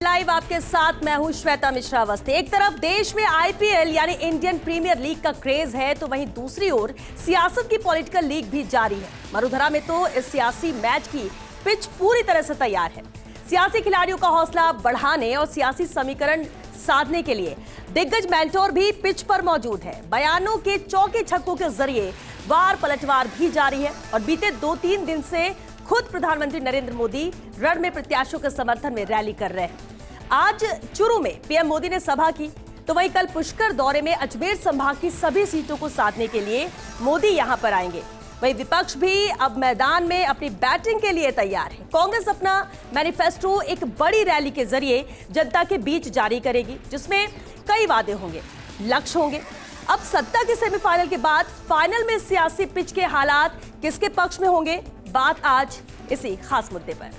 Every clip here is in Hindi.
लाइव आपके साथ मैं हूं श्वेता मिश्रा अवस्थी। एक तरफ देश में आईपीएल यानी इंडियन प्रीमियर लीग का क्रेज है, तो वहीं दूसरी ओर सियासत की पॉलिटिकल लीग भी जारी है। मरुधरा में तो इस सियासी मैच की पिच पूरी तरह से तैयार है। सियासी खिलाड़ियों का हौसला बढ़ाने और सियासी समीकरण साधने के लिए दिग्गज मेंटोर भी पिच पर मौजूद है। बयानों के चौके छक्कों के जरिए वार पलटवार भी जारी है और बीते 2-3 दिन से खुद प्रधानमंत्री नरेंद्र मोदी रण में प्रत्याशियों के समर्थन में रैली कर रहे हैं। आज चुरू में पीएम मोदी ने सभा की, तो वहीं कल पुष्कर दौरे में अजमेर संभाग की सभी सीटों को साधने के लिए मोदी यहां पर आएंगे। वहीं विपक्ष भी अब मैदान में अपनी बैटिंग के लिए तैयार है। कांग्रेस अपना मैनिफेस्टो एक बड़ी रैली के जरिए जनता के बीच जारी करेगी, जिसमें कई वादे होंगे, लक्ष्य होंगे। अब सत्ता के सेमीफाइनल के बाद फाइनल में सियासी पिच के हालात किसके पक्ष में होंगे, बात आज इसी खास मुद्दे पर।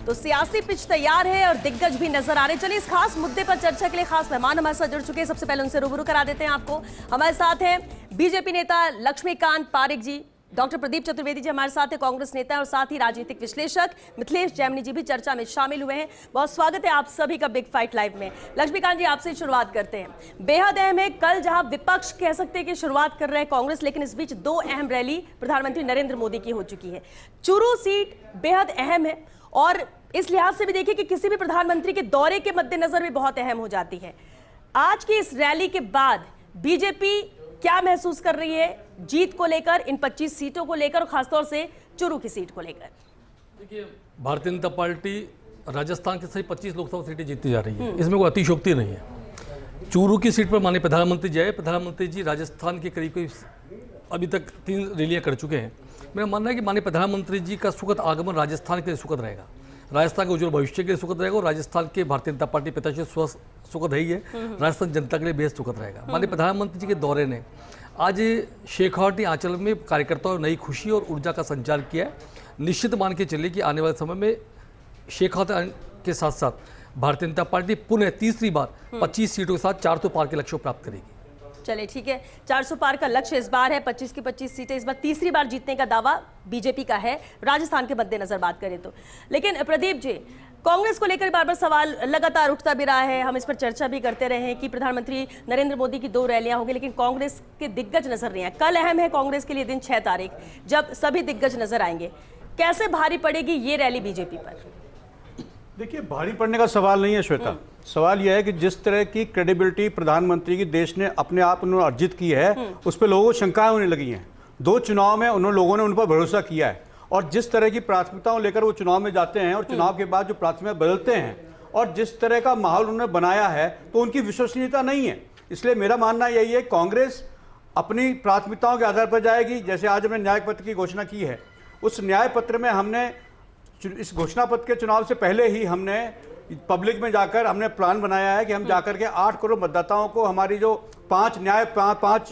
तो सियासी पिच तैयार है और दिग्गज भी नजर आ रहे। चलिए इस खास मुद्दे पर चर्चा के लिए खास मेहमान हमारे साथ जुड़ चुके हैं। सबसे पहले उनसे रूबरू करा देते हैं आपको। हमारे साथ हैं बीजेपी नेता लक्ष्मीकांत पारिक जी, डॉक्टर प्रदीप चतुर्वेदी जी हमारे साथ है, कांग्रेस नेता और साथ ही राजनीतिक विश्लेषक मिथिलेश जैमिनी जी भी चर्चा में शामिल हुए हैं। बहुत स्वागत है आप सभी का बिग फाइट लाइव में। लक्ष्मीकांत जी, आपसे शुरुआत करते हैं। बेहद अहम है, कल जहां विपक्ष कह सकते हैं कि शुरुआत कर रहे हैं कांग्रेस, लेकिन इस बीच 2 अहम रैली प्रधानमंत्री नरेंद्र मोदी की हो चुकी है। चुरू सीट बेहद अहम है और इस लिहाज से भी देखिए कि किसी भी प्रधानमंत्री के दौरे के मद्देनजर भी बहुत अहम हो जाती है। आज की इस रैली के बाद बीजेपी क्या महसूस कर रही है जीत को लेकर, इन 25 सीटों को लेकर और खासतौर से चुरू की सीट को लेकर? देखिए, भारतीय जनता पार्टी राजस्थान की सही 25 लोकसभा सीटें जीतती जा रही है, इसमें कोई अतिशयोक्ति नहीं है। चुरू की सीट पर माननीय प्रधानमंत्री जी आए। प्रधानमंत्री जी राजस्थान के करीब अभी तक 3 रैलियां कर चुके हैं। मेरा मानना है कि माननीय प्रधानमंत्री जी का सुखद आगमन राजस्थान के लिए सुखद रहेगा, राजस्थान के उज्जवल भविष्य के लिए सुखद रहेगा और राजस्थान के भारतीय जनता पार्टी पिताश्री सुखद है ही है, राजस्थान जनता के लिए बेहद सुखद रहेगा। माननीय प्रधानमंत्री जी के दौरे ने आज शेखावाटी आंचल में कार्यकर्ताओं नई खुशी और ऊर्जा का संचार किया है। निश्चित मान के चलिए कि आने वाले समय में शेखावाटी के साथ साथ भारतीय जनता पार्टी पुनः तीसरी बार 25 सीटों के साथ 400 पार के लक्ष्य को प्राप्त करेगी। चलिए ठीक है, 400 पार का लक्ष्य इस बार है। 25 की 25 सीटें इस बार तीसरी बार जीतने का दावा बीजेपी का है, राजस्थान के मद्देनजर बात करें तो। लेकिन प्रदीप जी, कांग्रेस को लेकर बार बार सवाल लगातार उठता भी रहा है, हम इस पर चर्चा भी करते रहे हैं कि प्रधानमंत्री नरेंद्र मोदी की 2 रैलियां होंगी, लेकिन कांग्रेस के दिग्गज नजर नहीं आए। कल अहम है कांग्रेस के लिए दिन 6 तारीख, जब सभी दिग्गज नजर आएंगे। कैसे भारी पड़ेगी ये रैली बीजेपी पर? देखिए, भारी पड़ने का सवाल नहीं है श्वेता। सवाल यह है कि जिस तरह की क्रेडिबिलिटी प्रधानमंत्री की देश ने अपने आप उन्होंने अर्जित की है, उस पर लोगों को शंकाएं होने लगी हैं। 2 चुनाव में लोगों ने उन पर भरोसा किया है और जिस तरह की प्राथमिकताओं लेकर वो चुनाव में जाते हैं और चुनाव के बाद जो प्राथमिकता बदलते हैं और जिस तरह का माहौल उन्होंने बनाया है, तो उनकी विश्वसनीयता नहीं है। इसलिए मेरा मानना यही है, कांग्रेस अपनी प्राथमिकताओं के आधार पर जाएगी। जैसे आज हमने न्याय पत्र की घोषणा की है, उस न्याय पत्र में हमने इस घोषणा पत्र के चुनाव से पहले ही हमने पब्लिक में जाकर हमने प्लान बनाया है कि हम जाकर के 8 करोड़ मतदाताओं को हमारी जो 5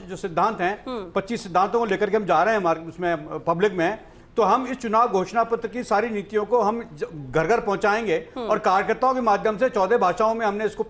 जो सिद्धांत हैं, 25 सिद्धांतों को लेकर के हम जा रहे हैं उसमें पब्लिक में। तो हम इस चुनाव घोषणा पत्र की सारी नीतियों को हम घर घर पहुंचाएंगे और कार्यकर्ताओं के माध्यम से 14 भाषाओं में हमने इसको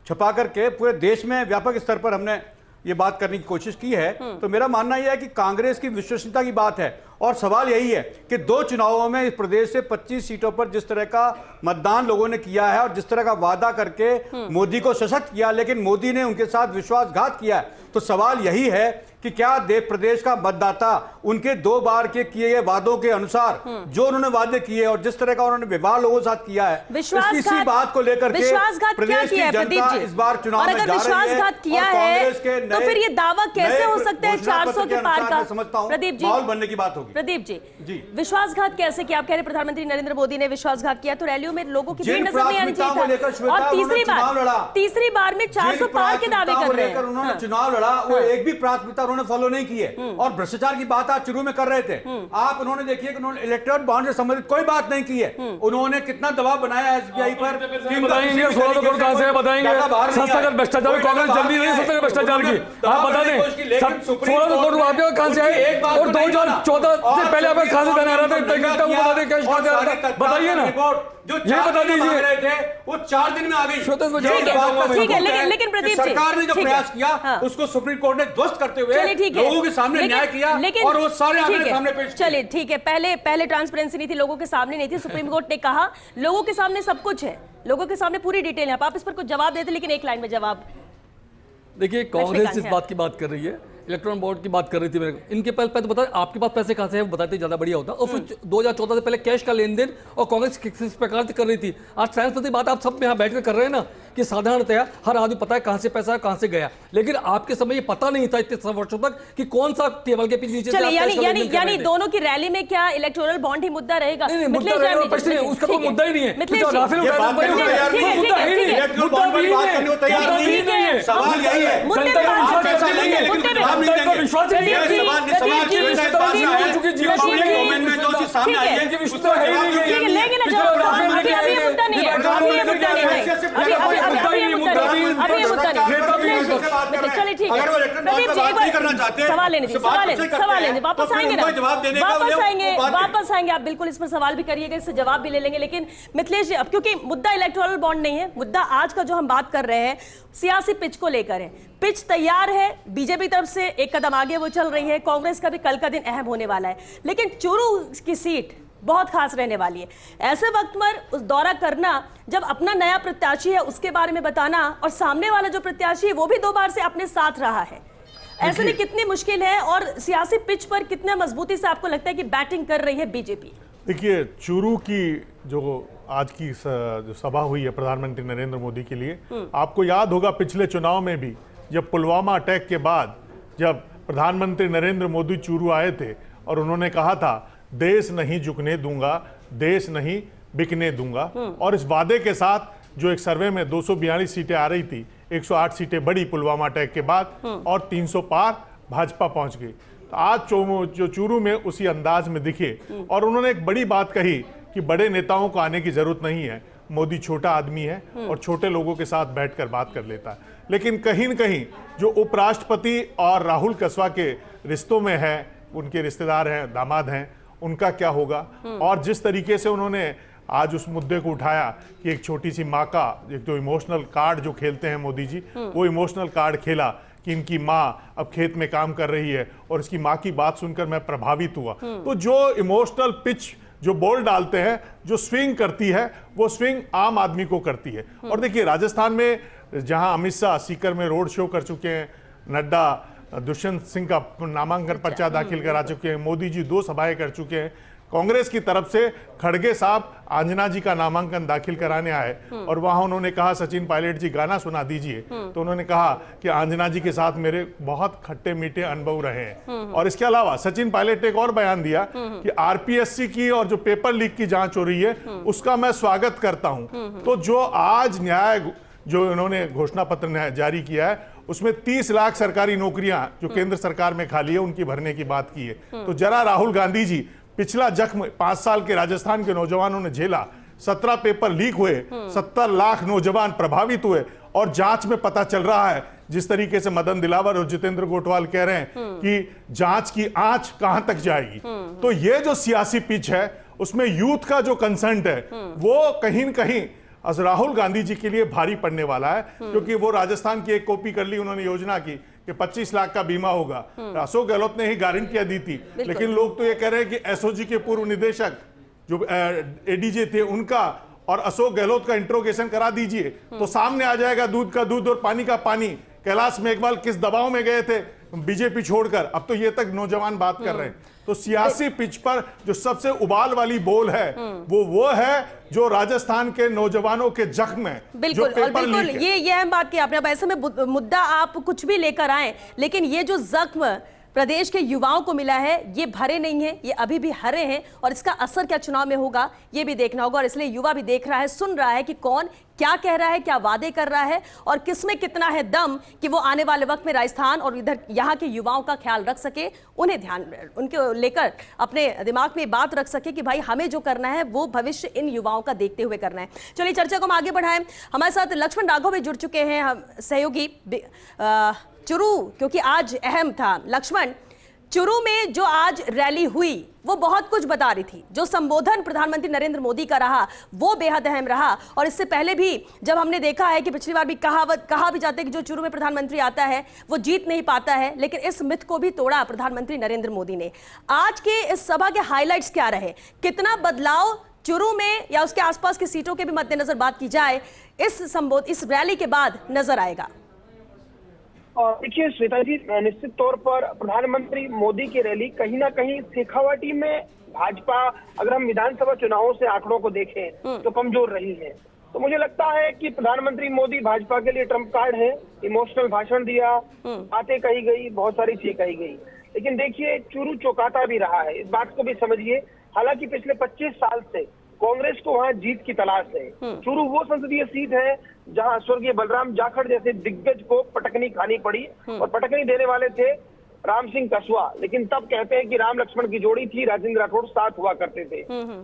छपा करके पूरे देश में व्यापक स्तर पर हमने ये बात करने की कोशिश की है। तो मेरा मानना यह है कि कांग्रेस की विश्वसनीयता की बात है और सवाल यही है कि 2 चुनावों में इस प्रदेश से 25 सीटों पर जिस तरह का मतदान लोगों ने किया है और जिस तरह का वादा करके मोदी को सशक्त किया, लेकिन मोदी ने उनके साथ विश्वासघात किया है। तो सवाल यही है कि क्या प्रदेश का मतदाता उनके 2 बार के किए गए वादों के अनुसार जो उन्होंने वादे किए और जिस तरह का उन्होंने व्यवहार लोगों के साथ किया है, इसी बात को लेकर के प्रदेश की जनता इस बार चुनाव में जा रही है। विश्वासघात किया है तो फिर ये दावा कैसे हो सकता है 400 के पार का? समझता हूं प्रदीप जी, माहौल बनने की बात होगी। प्रदीप जी, विश्वासघात कैसे किया? आप कह रहे प्रधानमंत्री नरेंद्र मोदी ने विश्वासघात किया, तो रैलियों में लोगों की भीड़ नजर नहीं आनी चाहिए था। और तीसरी बार में 400 पार के दावे कर रहे हैं। उन्होंने चुनाव लड़ा, वो एक भी प्राथमिकता उन्होंने फॉलो नहीं की है और भ्रष्टाचार की बात आप चुरू में कर रहे थे। आप उन्होंने देखिए कि उन्होंने इलेक्टोरल बॉन्ड से संबंधित कोई बात नहीं की है। उन्होंने कितना दबाव बनाया एसबीआई पर, बताएंगे 16 करोड़ कहां से बताएंगे? सस्ता भ्रष्टाचार कांग्रेस जल्दी नहीं सकते भ्रष्टाचार की, आप बता दें 16 करोड़ रुपए कहां से आए? और 2014 से पहले आपका कहां से धन आ रहा था? इतना घंटा वो बता दें, कैश कहां से आ रहा था? बताइए ना, जो ये बता दीजिए। रहे थे वो 4 दिन में आ गई। ठीक है, लेकिन प्रदीप जी, सरकार ने जो प्रयास किया उसको सुप्रीम कोर्ट ने ध्वस्त करते हुए लोगों के सामने न्याय किया और वो सारे आंकड़े सामने पेश किए। चलिए ठीक है, पहले ट्रांसपेरेंसी नहीं थी, लोगों के सामने नहीं थी। सुप्रीम कोर्ट ने कहा लोगों के सामने सब कुछ है, लोगों के सामने पूरी डिटेल है। आप इस पर कुछ जवाब देते, लेकिन एक लाइन में जवाब। देखिए, कांग्रेस इस बात की बात कर रही है, इलेक्ट्रॉन बोर्ड की बात कर रही थी मेरे को। इनके पहले तो बता, आपके पास पैसे कहां से है वो बताते ज्यादा बढ़िया होता। और फिर 2014 से पहले कैश का लेन देन और कांग्रेस किस प्रकार से कर रही थी। आज ट्रांसपेरेंसी बात आप सब यहाँ बैठकर कर रहे हैं ना, कि साधारणतया हर आदमी पता है कहां से पैसा कहां से गया, लेकिन आपके समय ये पता नहीं था इतने वर्षों तक कि कौन सा टेबल के पीछे। चलिए, यानी दोनों की रैली में क्या इलेक्टोरल बॉन्ड ही मुद्दा रहेगा? मुद्दा रहेगा, प्रश्न नहीं, उसका कोई मुद्दा ही नहीं है। सवाल यही है, विश्वास वापस आएंगे आप, बिल्कुल इस पर सवाल भी करिएगा, इससे जवाब भी ले लेंगे। लेकिन मिथिलेश जी, अब क्योंकि मुद्दा इलेक्टोरल बॉन्ड नहीं है, मुद्दा आज का जो हम बात कर रहे हैं सियासी पिच को लेकर है। पिच तैयार है, बीजेपी तरफ से एक कदम आगे वो चल रही है, कांग्रेस का भी कल का दिन अहम होने वाला है, लेकिन चूरू की सीट बहुत खास रहने वाली है। ऐसे वक्त पर उस दौरा करना, जब अपना नया प्रत्याशी है उसके बारे में बताना, और सामने वाला जो प्रत्याशी है वो भी 2 बार से अपने साथ रहा है, ऐसे में कितनी मुश्किल है और सियासी पिच पर कितना मजबूती से आपको लगता है कि बैटिंग कर रही है बीजेपी? देखिए, चूरू की जो आज की जो सभा हुई है प्रधानमंत्री नरेंद्र मोदी के लिए, आपको याद होगा पिछले चुनाव में भी जब पुलवामा अटैक के बाद जब प्रधानमंत्री नरेंद्र मोदी चूरू आए थे और उन्होंने कहा था देश नहीं झुकने दूंगा, देश नहीं बिकने दूंगा, और इस वादे के साथ जो एक सर्वे में 242 सीटें आ रही थी, 108 सीटें बढ़ी पुलवामा अटैक के बाद और 300 पार भाजपा पहुंच गई। तो आज जो चूरू में उसी अंदाज में दिखे, और उन्होंने एक बड़ी बात कही कि बड़े नेताओं को आने की जरूरत नहीं है, मोदी छोटा आदमी है और छोटे लोगों के साथ बैठकर बात कर लेता है। लेकिन कहीं न कहीं जो उपराष्ट्रपति और राहुल कसवा के रिश्तों में है, उनके रिश्तेदार हैं, दामाद हैं, उनका क्या होगा? और जिस तरीके से उन्होंने आज उस मुद्दे को उठाया कि एक छोटी सी माँ का एक जो इमोशनल कार्ड जो खेलते हैं मोदी जी, वो इमोशनल कार्ड खेला कि इनकी माँ अब खेत में काम कर रही है, और इसकी माँ की बात सुनकर मैं प्रभावित हुआ। तो जो इमोशनल पिच जो बॉल डालते हैं, जो स्विंग करती है, वो स्विंग आम आदमी को करती है। और देखिए, राजस्थान में जहां अमित शाह सीकर में रोड शो कर चुके हैं, नड्डा दुष्यंत सिंह का नामांकन पर्चा दाखिल करा चुके हैं, मोदी जी 2 सभाएं कर चुके हैं, कांग्रेस की तरफ से खड़गे साहब आंजना जी का नामांकन दाखिल कराने आए और वहां उन्होंने कहा सचिन पायलट जी गाना सुना दीजिए, तो उन्होंने कहा कि आंजना जी के साथ मेरे बहुत खट्टे मीठे अनुभव रहे हैं। और इसके अलावा सचिन पायलट ने एक और बयान दिया कि आरपीएससी की और जो पेपर लीक की जांच हो रही है उसका मैं स्वागत करता हूं। तो जो आज न्याय जो इन्होंने घोषणा पत्र जारी किया है उसमें 30 लाख सरकारी नौकरियां जो केंद्र सरकार में खाली है उनकी भरने की बात की है। तो जरा राहुल गांधी जी, पिछला जख्म 5 साल के राजस्थान के नौजवानों ने झेला, 17 पेपर लीक हुए, 70 लाख नौजवान प्रभावित हुए, और जांच में पता चल रहा है जिस तरीके से मदन दिलावर और जितेंद्र गोटवाल कह रहे हैं कि जांच की आंच कहां तक जाएगी। तो ये जो सियासी पिच है उसमें यूथ का जो कंसर्न है वो कहीं न कहीं राहुल गांधी जी के लिए भारी पड़ने वाला है, क्योंकि वो राजस्थान की एक कॉपी कर ली उन्होंने योजना की कि 25 लाख का बीमा होगा। अशोक गहलोत ने ही गारंटियां दी थी, लेकिन लोग तो ये कह रहे हैं कि एसओजी के पूर्व निदेशक जो एडीजे थे उनका और अशोक गहलोत का इंट्रोगेशन करा दीजिए तो सामने आ जाएगा दूध का दूध और पानी का पानी। कैलाश मेघवाल किस दबाव में गए थे बीजेपी छोड़कर, अब तो ये तक नौजवान बात कर रहे हैं। तो सियासी पिच पर जो सबसे उबाल वाली बॉल है वो है जो राजस्थान के नौजवानों के जख्म है। बिल्कुल, और बिल्कुल ये अहम बात की आपने। अब ऐसे में मुद्दा आप कुछ भी लेकर आए, लेकिन ये जो जख्म प्रदेश के युवाओं को मिला है ये भरे नहीं है, ये अभी भी हरे हैं, और इसका असर क्या चुनाव में होगा ये भी देखना होगा। और इसलिए युवा भी देख रहा है, सुन रहा है कि कौन क्या कह रहा है, क्या वादे कर रहा है, और किसमें कितना है दम कि वो आने वाले वक्त में राजस्थान और इधर यहाँ के युवाओं का ख्याल रख सके, उन्हें ध्यान उनके लेकर अपने दिमाग में बात रख सके कि भाई हमें जो करना है वो भविष्य इन युवाओं का देखते हुए करना है। चलिए चर्चा को हम आगे बढ़ाएं। हमारे साथ लक्ष्मण राघव भी जुड़ चुके हैं, हम सहयोगी चुरू, क्योंकि आज अहम था। लक्ष्मण, चुरू में जो आज रैली हुई वो बहुत कुछ बता रही थी। जो संबोधन प्रधानमंत्री नरेंद्र मोदी का रहा वो बेहद अहम रहा। और इससे पहले भी जब हमने देखा है कि पिछली बार भी कहा भी जाता है कि जो चुरू में प्रधानमंत्री आता है वो जीत नहीं पाता है, लेकिन इस मिथ को भी तोड़ा प्रधानमंत्री नरेंद्र मोदी ने। आज के इस सभा के हाईलाइट्स क्या रहे, कितना बदलाव चुरू में या उसके आसपास की सीटों के भी मद्देनजर बात की जाए इस रैली के बाद नजर आएगा? देखिए श्वेता जी, निश्चित तौर पर प्रधानमंत्री मोदी की रैली कहीं ना कहीं शेखावाटी में भाजपा, अगर हम विधानसभा चुनावों से आंकड़ों को देखें तो कमजोर रही है। तो मुझे लगता है कि प्रधानमंत्री मोदी भाजपा के लिए ट्रम्प कार्ड है। इमोशनल भाषण दिया, बातें कही गई, बहुत सारी चीजें कही गई, लेकिन देखिए चुरू चौकाता भी रहा है। इस बात को भी समझिए, हालांकि पिछले 25 साल से कांग्रेस को वहां जीत की तलाश है। चुरू वो संसदीय सीट है जहां स्वर्गीय बलराम जाखड़ जैसे दिग्गज को पटकनी खानी पड़ी, और पटकनी देने वाले थे राम सिंह कसवा। लेकिन तब कहते हैं कि राम लक्ष्मण की जोड़ी थी, राजेंद्र राठौड़ साथ हुआ करते थे।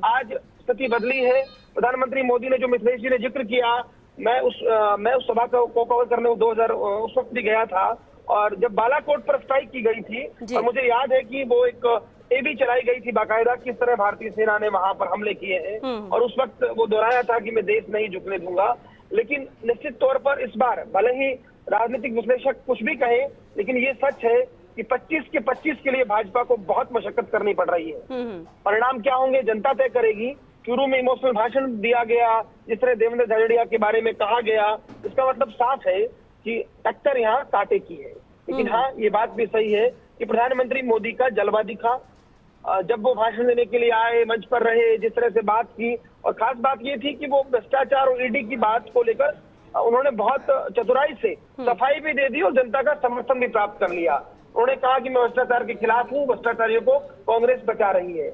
आज स्थिति बदली है। प्रधानमंत्री मोदी ने जो मिथिलेश जी ने जिक्र किया, मैं उस सभा को कवर करने 2000 उस वक्त भी गया था, और जब बालाकोट पर स्ट्राइक की गई थी, और मुझे याद है कि वो एक भी चलाई गई थी बाकायदा, किस तरह भारतीय सेना ने वहां पर हमले किए हैं, और उस वक्त वो दोहराया था कि मैं देश नहीं झुकने दूंगा। लेकिन निश्चित तौर पर इस बार भले ही राजनीतिक विश्लेषक कुछ भी कहें, लेकिन ये सच है कि 25 के 25 के लिए भाजपा को बहुत मशक्कत करनी पड़ रही है। परिणाम क्या होंगे जनता तय करेगी। चुरू में इमोशनल भाषण दिया गया, जिस तरह देवेंद्र झाझड़िया के बारे में कहा गया, इसका मतलब साफ है कि टक्कर यहाँ कांटे की है। लेकिन हाँ, ये बात भी सही है कि प्रधानमंत्री मोदी का जलवा दिखा। जब वो भाषण देने के लिए आए, मंच पर रहे, जिस तरह से बात की, और खास बात ये थी कि वो भ्रष्टाचार और ईडी की बात को लेकर उन्होंने बहुत चतुराई से सफाई भी दे दी और जनता का समर्थन भी प्राप्त कर लिया। उन्होंने कहा कि मैं भ्रष्टाचार के खिलाफ हूँ, भ्रष्टाचारियों को कांग्रेस बचा रही है।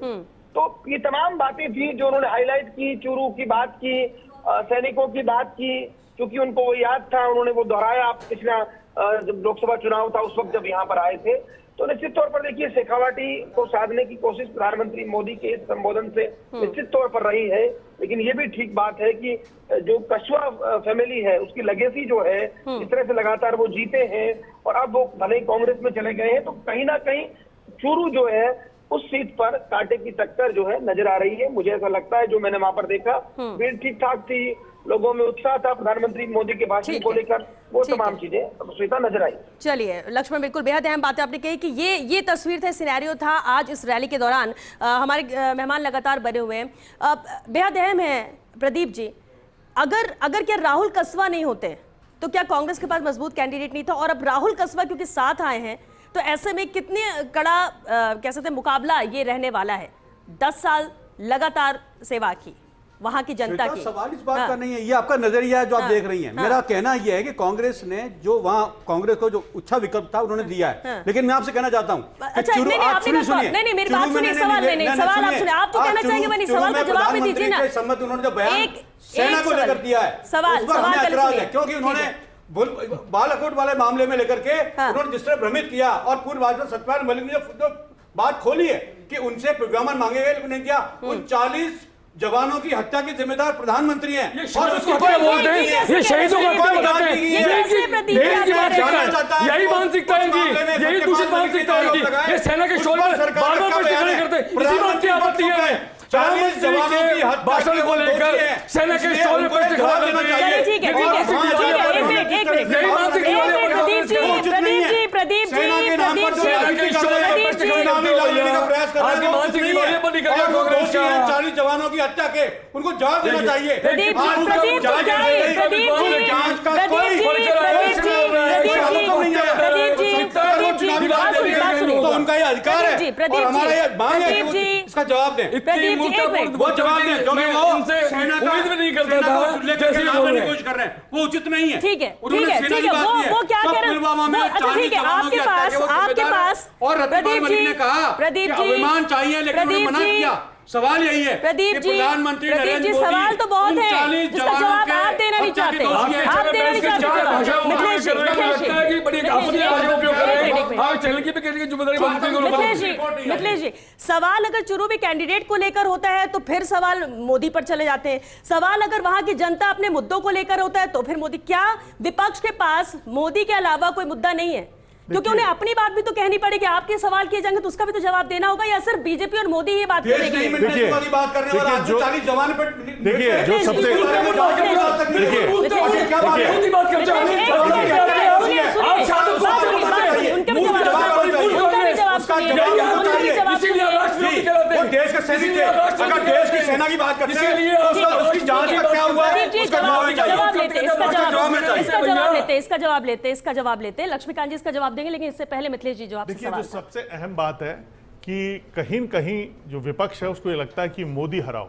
तो ये तमाम बातें थी जो उन्होंने हाईलाइट की। चूरू की बात की, सैनिकों की बात की, क्योंकि उनको वो याद था, उन्होंने वो दोहराया पिछला जब लोकसभा चुनाव था उस वक्त जब यहाँ पर आए थे। तो निश्चित तौर पर देखिए शेखावाटी को साधने की कोशिश प्रधानमंत्री मोदी के इस संबोधन से निश्चित तौर पर रही है। लेकिन ये भी ठीक बात है कि जो कछुआ फैमिली है उसकी लेगेसी जो है, इस तरह से लगातार वो जीते हैं और अब वो भले ही कांग्रेस में चले गए हैं, तो कहीं ना कहीं चूरू जो है उस सीट पर कांटे की टक्कर जो है नजर आ रही है। मुझे ऐसा लगता है, जो मैंने वहां पर देखा, भीड़ ठीक ठाक थी, लोगों में उत्साह था प्रधानमंत्री मोदी के भाषण को लेकर, वो तमाम चीजें श्वेता नजर आई। चलिए लक्ष्मण, बिल्कुल बेहद अहम बातें आपने कही कि ये तस्वीर थे, सिनेरियो था आज इस रैली के दौरान। हमारे मेहमान लगातार बने हुए हैं, बेहद अहम है। प्रदीप जी, अगर क्या राहुल कसवा नहीं होते तो क्या कांग्रेस के पास मजबूत कैंडिडेट नहीं था? और अब राहुल कसवा क्योंकि साथ आए हैं, तो ऐसे में कितने कड़ा कह सकते हैं मुकाबला ये रहने वाला है। 10 साल लगातार सेवा की वहां की जनता की। सवाल इस बात का नहीं है, ये आपका नजरिया है जो आप देख रही हैं। मेरा कहना यह है कि कांग्रेस ने जो वहां कांग्रेस को जो अच्छा विकल्प था उन्होंने दिया है। लेकिन मैं आपसे कहना चाहता हूं, अच्छा नहीं, नहीं मेरी बात सुनिए, सवाल नहीं, सवाल आप सुनिए। आप तो कहना चाहेंगे, मैंने सवाल का जवाब भी दीजिए ना। सम्मत उन्होंने जो बयान सेना को लेकर दिया है, सवाल है क्योंकि उन्होंने बालाकोट वाले मामले में लेकर के उन्होंने जिस तरह भ्रमित किया, और पूर्व राष्ट्रपति सत्यपाल मलिक ने जो बात खोली है कि उनसे विज्ञापन मांगे गए, नहीं किया। उन 40 जवानों की हत्या के जिम्मेदार प्रधानमंत्री हैं, और उसको क्या बोलते हैं, ये शहीदों को क्या बताते हैं, यही मानसिकता है इनकी, यही दूषित मानसिकता है इनकी। ये सेना के शोर पर बार-बार प्रश्न करते हैं, इसी बात की आपत्ति है। 40 जवानों की भाषण को लेकर सेना के शोर पर प्रश्न करना चाहिए। ठीक है, प्रदीप 40 जवानों की हत्या के उनको जवाब देना चाहिए। तो उनका ये अधिकार है और हमारा ये मांग है कि इसका जवाब दें, वो जवाब दें, क्योंकि वो सेना का उम्मीद नहीं करता था जैसे बोलने की कोशिश कर रहे हैं, वो उचित नहीं है। ठीक है, ठीक है, ठीक है, वो क्या कह रहे हैं? अच्छा ठीक है, आपके पास और रतनलाल मलिक ने कहा प्रदीप जी अभिमान चाहिए, लेकिन उन्होंने मना किया। सवाल यही है प्रदीप जी, प्रधानमंत्री नरेंद्र मोदी सवाल तो बहुत है जिसका जवाब आप देना नहीं चाहते, आप देना नहीं चाहते। मिथिलेश जी, सवाल अगर चुरू में कैंडिडेट को लेकर होता है तो फिर सवाल मोदी पर चले जाते हैं। सवाल अगर वहां की जनता अपने मुद्दों को लेकर होता है तो फिर मोदी। क्या विपक्ष के पास मोदी के अलावा कोई मुद्दा नहीं है? क्योंकि उन्हें अपनी बात भी तो कहनी पड़ेगी। आपके सवाल किए जाएंगे तो उसका भी तो जवाब देना होगा, या सिर्फ बीजेपी और मोदी ये बात करेंगे? देखिए, बात कर रहे हैं और आज जो 40 जवान पे देखिए जो सबसे देश के सैनिक थे, अगर देश की सेना की बात करते हैं तो उसकी जांच का क्या हुआ है, उसका जवाब लेते। लक्ष्मीकांत जी इसका जवाब देंगे, लेकिन इससे पहले मिथिलेश जी जो आपसे देखिए, सवाल जो सबसे अहम बात है कि कहीं न कहीं जो विपक्ष है उसको ये लगता है कि मोदी हराओ,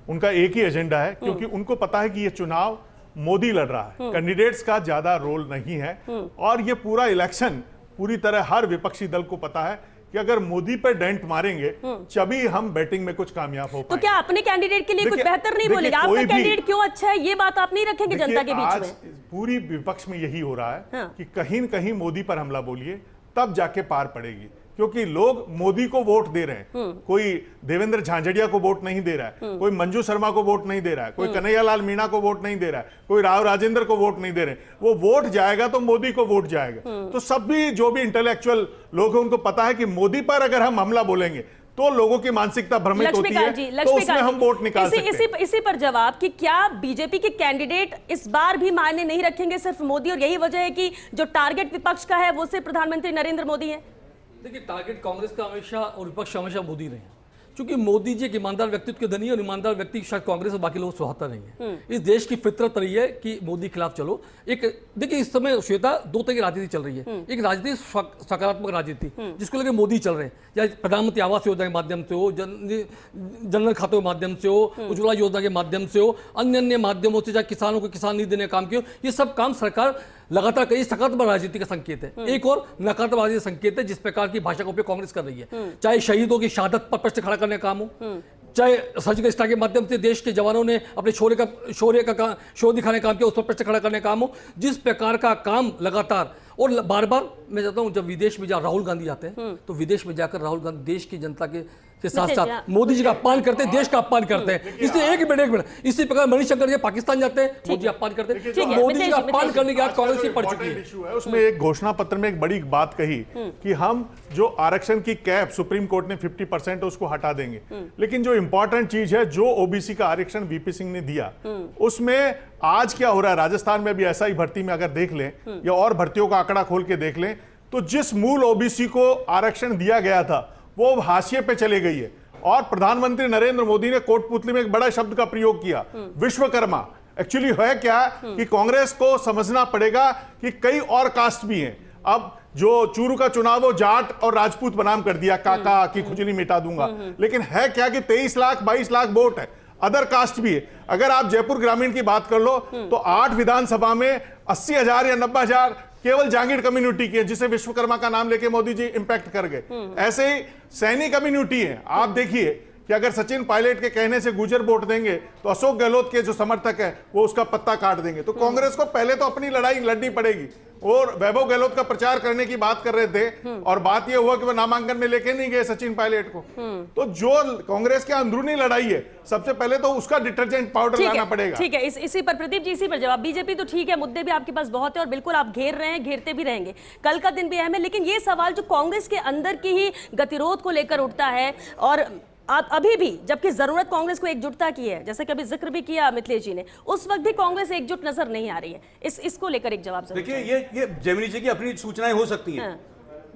उनका एक ही एजेंडा है, क्योंकि उनको पता है कि ये चुनाव मोदी लड़ रहा है, कैंडिडेट्स का ज्यादा रोल नहीं है। और ये पूरा इलेक्शन पूरी तरह हर विपक्षी दल को पता है कि अगर मोदी पर डेंट मारेंगे तभी हम बैटिंग में कुछ कामयाब हो तो क्या अपने कैंडिडेट के लिए कुछ बेहतर नहीं बोलेंगे? आपका कैंडिडेट क्यों अच्छा है ये बात आप नहीं रखेंगे जनता के बीच में? पूरी विपक्ष में यही हो रहा है हाँ। कि कहीं न कहीं मोदी पर हमला बोलिए तब जाके पार पड़ेगी, क्योंकि लोग मोदी को वोट दे रहे हैं। कोई देवेंद्र झांझड़िया को वोट नहीं दे रहा है, कोई मंजू शर्मा को वोट नहीं दे रहा है, कोई कन्हैयालाल मीणा को वोट नहीं दे रहा है, कोई राव राजेंद्र को वोट नहीं दे रहे। वो वोट जाएगा तो मोदी को वोट जाएगा। तो सभी जो भी इंटेलेक्चुअल लोग हैं उनको पता है कि मोदी पर अगर हम हमला बोलेंगे तो लोगों की मानसिकता भ्रमित होती है, तो उसमें हम वोट निकाल सकते हैं। इसी पर जवाब कि क्या बीजेपी के कैंडिडेट इस बार भी मायने नहीं रखेंगे सिर्फ मोदी, और यही वजह है कि जो टारगेट विपक्ष का है वो सिर्फ प्रधानमंत्री नरेंद्र मोदी है? देखिए, टारगेट कांग्रेस का हमेशा और विपक्ष हमेशा मोदी रहे हैं, क्योंकि मोदी जी एक ईमानदार व्यक्तित्व के धनी है और ईमानदार व्यक्ति शायद कांग्रेस और बाकी लोग सुहाता नहीं है। इस देश की फितरत रही है कि मोदी के खिलाफ चलो। एक देखिए, इस समय श्वेता दो तरह की राजनीति चल रही है। एक राजनीति सकारात्मक राजनीति जिसको लेकर मोदी चल रहे हैं, या प्रधानमंत्री आवास योजना के माध्यम से हो, जनधन खातों के माध्यम से हो, उज्ज्वला योजना के माध्यम से हो, अन्य अन्य माध्यमों से, चाहे किसानों को किसान निधि देने का काम किया, ये सब काम सरकार लगातार कई सकारात्मक राजनीति का संकेत है। एक और नकारात्मक राजनीति संकेत है जिस प्रकार की भाषा का उपयोग कांग्रेस कर रही है, चाहे शहीदों की शहादत पर प्रश्न खड़ा करने का काम हो, चाहे सर्जिकल स्ट्राइक के माध्यम से देश के जवानों ने अपने शौर्य दिखाने का काम किया, उस पर प्रश्न खड़ा करने का काम हो। जिस प्रकार का काम लगातार और बार बार मैं चाहता हूं, जब विदेश में राहुल गांधी जाते हैं तो विदेश में जाकर राहुल गांधी देश की जनता के साथ साथ मोदी जी का अपमान करते हैं, देश का अपमान करते हैं। इसलिए एक मिनट इसी प्रकार मणिशंकर जी पाकिस्तान जाते हैं, मोदी अपमान करते हैं, तो मोदी जी का अपमान करने की आदत कांग्रेस की पड़ चुकी है। उसमें एक घोषणा पत्र में एक बड़ी बात कही कि हम जो आरक्षण की कैप सुप्रीम कोर्ट ने 50% उसको हटा देंगे, लेकिन जो इंपॉर्टेंट चीज है, जो ओबीसी का आरक्षण वीपी सिंह ने दिया, उसमें आज क्या हो रहा है राजस्थान में भी ऐसा ही भर्ती में अगर देख लें या और भर्तियों का आंकड़ा खोल के देख लें, तो जिस मूल ओबीसी को आरक्षण दिया गया था वो हाशिए पे चले गई है। और प्रधानमंत्री नरेंद्र मोदी ने कोटपुतली में एक बड़ा शब्द का प्रयोग किया, विश्वकर्मा। एक्चुअली है क्या कि कांग्रेस को समझना पड़ेगा कि कई और कास्ट भी हैं। अब जो चूरू का चुनाव वो जाट और राजपूत बनाम कर दिया, काका की खुजली मिटा दूंगा, लेकिन है क्या कि 23 लाख 22 लाख वोट है, अदर कास्ट भी है। अगर आप जयपुर ग्रामीण की बात कर लो तो 8 विधानसभा में 80,000 या 90,000 केवल जांगीर कम्युनिटी की है, जिसे विश्वकर्मा का नाम लेके मोदी जी इंपैक्ट कर गए। ऐसे ही सैनी कम्युनिटी है। आप देखिए कि अगर सचिन पायलट के कहने से गुजर वोट देंगे तो अशोक गहलोत के जो समर्थक है वो उसका पत्ता काट देंगे। तो कांग्रेस को पहले तो अपनी लड़ाई लड़नी पड़ेगी। और वैभव गहलोत का प्रचार करने की बात कर रहे थे और बात यह हुआ कि वो नामांकन में लेके नहीं गए सचिन पायलट को। तो जो कांग्रेस की अंदरूनी लड़ाई है, सबसे पहले तो उसका डिटर्जेंट पाउडर लाना पड़ेगा। ठीक है, इसी पर प्रदीप जी, इसी पर जवाब। बीजेपी तो ठीक है, मुद्दे भी आपके पास बहुत है और बिल्कुल आप घेर रहे हैं, घेरते भी रहेंगे, कल का दिन भी अहम है, लेकिन ये सवाल जो कांग्रेस के अंदर की ही गतिरोध को लेकर उठता है, और आप अभी भी, जबकि जरूरत कांग्रेस को एकजुटता की है, जैसे कि अभी जिक्र भी किया मिथिलेश जी ने, उस वक्त भी कांग्रेस एकजुट नजर नहीं आ रही है। इसको लेकर एक जवाब जरूर। देखिए, ये जेमिनी जी की अपनी सूचनाएं हो सकती हैं।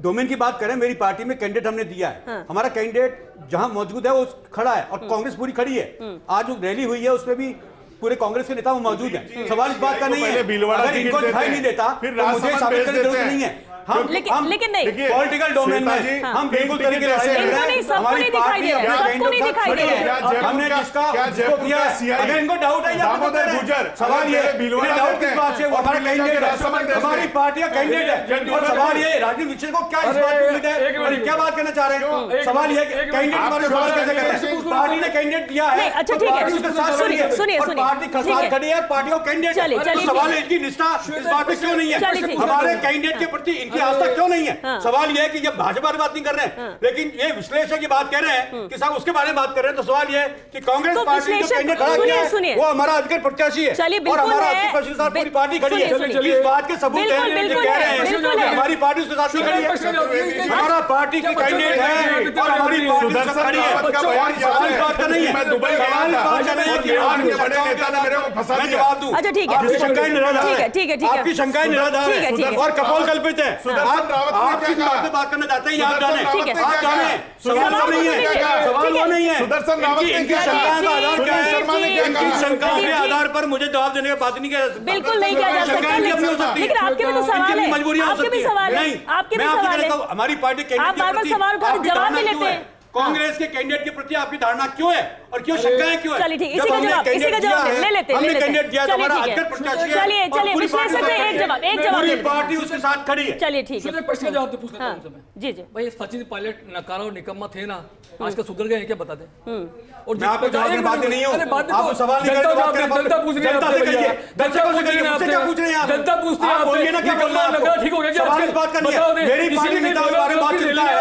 डोमेन की बात करें, मेरी पार्टी में कैंडिडेट हमने दिया है, हमारा कैंडिडेट जहां मौजूद है वो खड़ा है और कांग्रेस पूरी खड़ी है। आज जो रैली हुई है उसमें भी पूरे कांग्रेस के नेता मौजूद हैं। सवाल इस बात का नहीं है, अगर इनको दिखाई नहीं देता तो मुझे साबित करने की जरूरत नहीं है। लेकिन नहीं, पॉलिटिकल डोमेन में हम बिल्कुल तरीके से हमारी पार्टी हमने जिसको किया, अगर इनको डाउट है सवाल ये डाउट किस बात से, हमारा कैंडिडेट है, हमारी पार्टी का कैंडिडेट है, और सवाल ये राजीव विषय को क्या इस बात की उम्मीद है, क्या बात करना चाह रहे हैं? सवाल ये कैंडिडेट हमारे सवाल कैसे करते हैं? पार्टी ने कैंडिडेट दिया है, अच्छा ठीक है, सुनिए पार्टी खसात खड़ी है, पार्टी को कैंडिडेट, सवाल है इनकी निष्ठा इस बात पे क्यों नहीं है? हमारे कैंडिडेट के प्रति की आस्था क्यों नहीं है? सवाल यह है कि जब भाजपा की बात नहीं कर रहे हैं, लेकिन ये विश्लेषक की बात कह रहे हैं कि साहब उसके बारे में बात कर रहे हैं, तो सवाल यह है कि कांग्रेस पार्टी जो कैंडिडेट खड़ा किया है वो हमारा अधिकृत प्रत्याशी है और हमारा अधिकृत साथ पूरी पार्टी खड़ी है। इस बात के सबूत हैं जो कह रहे हैं हमारी पार्टी उसके साथ नहीं खड़ी है, हमारा पार्टी की कैंडिडेट है और हमारी पार्टी उसके साथ खड़ी है। सवाल इस बात का नहीं है, सवाल इस बात का नहीं है कि आपके बड़े नेता ने मेरे को फंसा दिया। मैं जवाब दूं, अच्छा ठीक है, आपकी शंकाएं निराधार है, ठीक है, आपकी शंकाएं निराधार है और कपोल कल्पित है। आप किस बात पे बात करना चाहते हैं आप जाने, आप जाने, सवाल वो नहीं है, सवाल वो नहीं है। सुदर्शन रावत ने इनकी क्या शंकाओं का आधार क्या है? शर्मा ने क्या इनकी कहा? शंकाओं के आधार पर मुझे जवाब देने का बात नहीं किया जा सकता। बिल्कुल नहीं किया जा सकता, शंकाएं भी अपनी हो सकती है, लेकिन आपके भी तो सवाल है, मजबूरियां हो आपके सकती भी है। सवाल है, नहीं, आपके भी मैं आपकी सवाल तरह है। कहूं, हमारी पार्टी कैंडिडेट आप बार-बार सवाल उठा रहे, जवाब नहीं लेते हैं। कांग्रेस के कैंडिडेट के प्रति आपकी धारणा क्यों है और क्यों शंकाएं क्यों है? चलिए ठीक, इसी का जवाब ले लेते, हमने कैंडिडेट दिया तो हमारा अधिकृत प्रत्याशी है। चलिए विश्लेषक से एक जवाब पूरी पार्टी उसके साथ खड़ी है। चलिए ठीक है, प्रश्न का जवाब तो पूछ लेता हूं उनसे मैं। जी भाई सचिन पायलट नकारा और निकम्मा थे ना, आज का सुधर गए हैं क्या बता दे? और मैं आपको जवाब देने बात नहीं हूं, आप सवाल नहीं जनता करते, पूछ रही है, जनता से कहिए, दर्शकों से कहिए, मुझसे क्या पूछ रहे हैं आप? जनता पूछती है आप बोलिए ना क्या करना है आपको? ठीक हो गया, सवाल इस बात का नहीं है। मेरी पार्टी नेताओं के बारे में बहुत चिंता है,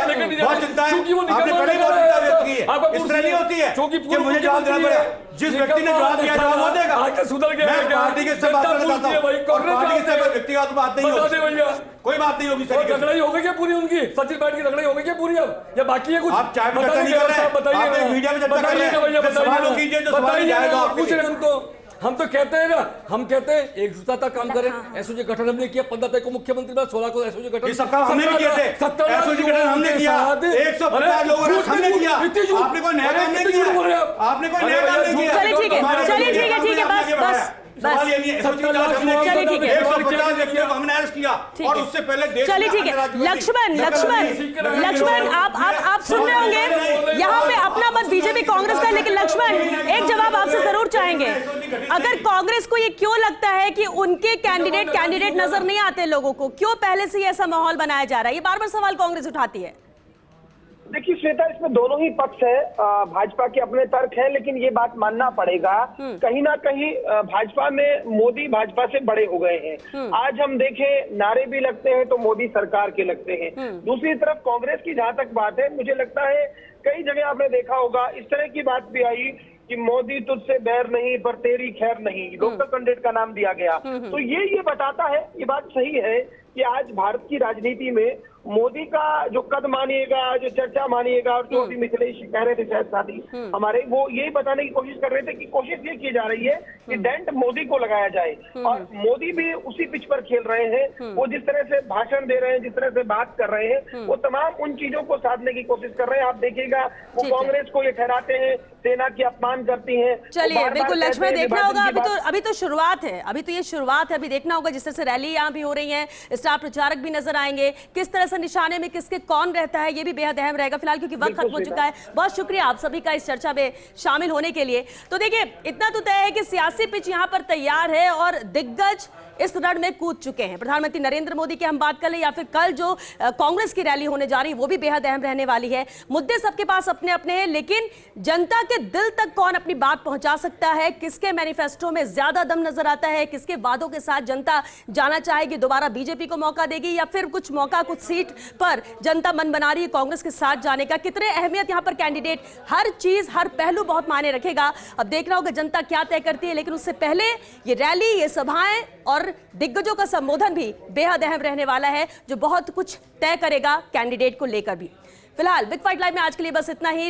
बहुत चिंता है, आपने बड़ी बहुत चिंता व्यक्त की है। इस तरह नहीं होती है कि मुझे जवाब देना पड़ेगा, जिस व्यक्ति ने जवाब दिया जवाब वो देगा। मैं पार्टी के स्तर बात करना चाहता हूं और पार्टी के स्तर पर व्यक्तिगत बात नहीं होगी, कोई बात नहीं होगी। लड़ाई हो गई क्या पूरी उनकी? सचिन पायलट की लड़ाई हो गई क्या पूरी अब, या बाकी है कुछ? आप चाय में चर्चा नहीं कर रहे हैं, आप मीडिया में चर्चा कर रहे हैं, सवालों कीजिए जो सवाल जाएगा आप पूछ रहे हम तो कहते हैं ना, हम कहते हैं एकजुटता का काम करें। एसओजी गठन हमने किया, 15 तारीख को मुख्यमंत्री बना, 16 को एसओजी गठन, ये सब काम हमने भी किए थे। एसओजी गठन हमने किया, 150 लोगों ने हमने किया। आपने कोई नया काम नहीं किया, आपने कोई नया काम नहीं किया। चलिए ठीक है, चलिए ठीक है, ठीक है, बस सवाल ये नहीं है, एसओजी गठन हमने किया, 150 व्यक्तियों को हमने अरेस्ट किया और उससे पहले देश चलिए ठीक है, लक्ष्मण आप सुन रहे होंगे, यहाँ पे अपना मत बीजेपी कांग्रेस का, लेकिन लक्ष्मण एक जवाब आपसे जरूर चाहेंगे। अगर कांग्रेस को ये क्यों लगता है कि उनके कैंडिडेट नजर नहीं आते लोगों को, क्यों पहले से ऐसा माहौल बनाया जा रहा है? ये बार बार सवाल कांग्रेस उठाती है। देखिए श्वेता, इसमें दोनों ही पक्ष है, भाजपा के अपने तर्क है, लेकिन ये बात मानना पड़ेगा कहीं ना कहीं भाजपा में मोदी भाजपा से बड़े हो गए हैं। आज हम देखें नारे भी लगते हैं तो मोदी सरकार के लगते हैं। दूसरी तरफ कांग्रेस की जहां तक बात है, मुझे लगता है कई जगह आपने देखा होगा इस तरह की बात भी आई कि मोदी तुझसे बैर नहीं पर तेरी खैर नहीं, लोकल कैंडिडेट का नाम दिया गया। तो ये बताता है, ये बात सही है कि आज भारत की राजनीति में मोदी का जो कद मानिएगा, जो चर्चा मानिएगा, और जो अभी मिथिलेश कह रहे थे शायद साथी हमारे, वो यही बताने की कोशिश कर रहे थे कि कोशिश ये की जा रही है कि डेंट मोदी को लगाया जाए, और मोदी भी उसी पिच पर खेल रहे हैं। वो जिस तरह से भाषण दे रहे हैं, जिस तरह से बात कर रहे हैं, वो तमाम उन चीजों को साधने की कोशिश कर रहे हैं। आप देखिएगा वो कांग्रेस को ये ठहराते हैं सेना की अपमान करती है। चलिए बिल्कुल लक्ष्मण, देखना होगा, अभी तो शुरुआत है, अभी तो ये शुरुआत है, अभी देखना होगा जिस तरह से रैली यहाँ भी हो रही है, स्टार प्रचारक भी नजर आएंगे, किस तरह से निशाने में किसके कौन रहता है, ये भी बेहद अहम रहेगा। फिलहाल क्योंकि वक्त खत्म हो चुका है, बहुत शुक्रिया आप सभी का इस चर्चा में शामिल होने के लिए। तो देखिए इतना तो तय है कि सियासी पिच यहाँ पर तैयार है और दिग्गज इस रण में कूद चुके हैं। प्रधानमंत्री नरेंद्र मोदी की हम बात कर लें या फिर कल जो कांग्रेस की रैली होने जा रही है वो भी बेहद अहम रहने वाली है। मुद्दे सबके पास अपने अपने हैं, लेकिन जनता के दिल तक कौन अपनी बात पहुंचा सकता है, किसके मैनिफेस्टो में ज्यादा दम नजर आता है, किसके वादों के साथ जनता जाना चाहेगी, दोबारा बीजेपी को मौका देगी या फिर कुछ मौका कुछ सीट पर जनता मन बना रही है कांग्रेस के साथ जाने का, कितने अहमियत यहां पर कैंडिडेट, हर चीज हर पहलू बहुत मायने रखेगा। अब देखना होगा जनता क्या तय करती है, लेकिन उससे पहले ये रैली, ये सभाएं और दिग्गजों का संबोधन भी बेहद अहम रहने वाला है, जो बहुत कुछ तय करेगा कैंडिडेट को लेकर भी। फिलहाल बिग फाइट लाइव में आज के लिए बस इतना ही।